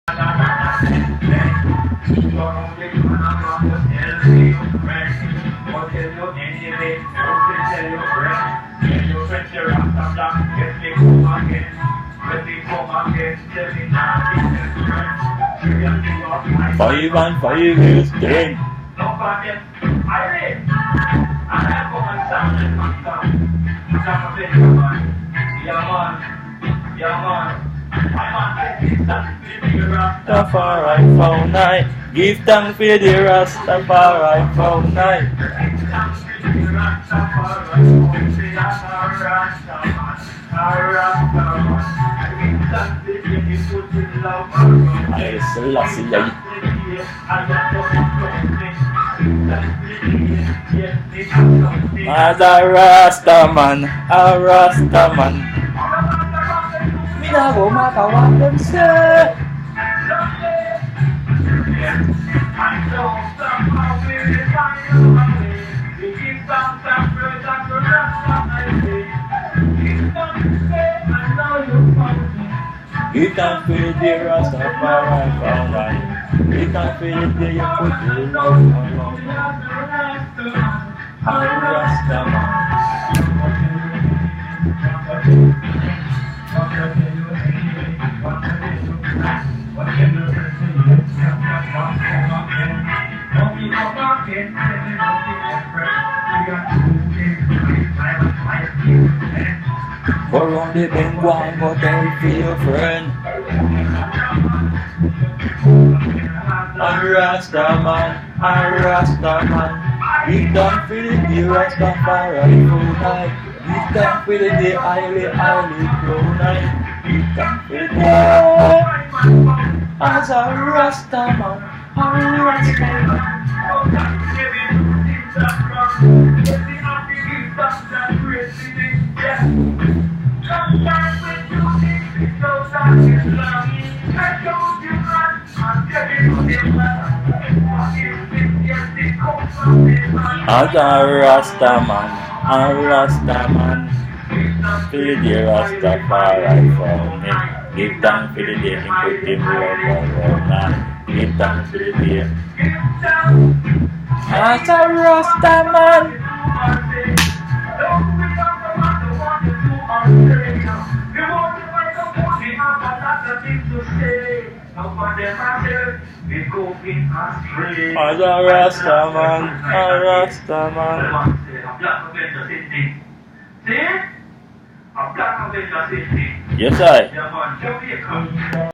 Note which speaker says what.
Speaker 1: Five and 5 is 10. Rastafari found night. Give thanks for the Rastafari found night. I Selassie. As a Rastaman, a Rastaman. Me nah go matter what them say. You can feel the Rastafari found night. You can feel it there, you put the love along. I'm Rastaman. Go round the bend, go and go tell for your friend. I'm Rastaman, I'm Rastaman. Give thanks for the day Rastafari full night. Give thanks for the day highly flow night. Give thanks for the day. As a Rastaman, I'm Rastaman. As a Rastaman, a Rastaman. For the Rastafari found me. Give thanks for the day he put him love around night. Give thanks for the day. As a Rastaman. As a Rastaman, a Rastaman. Yes, I.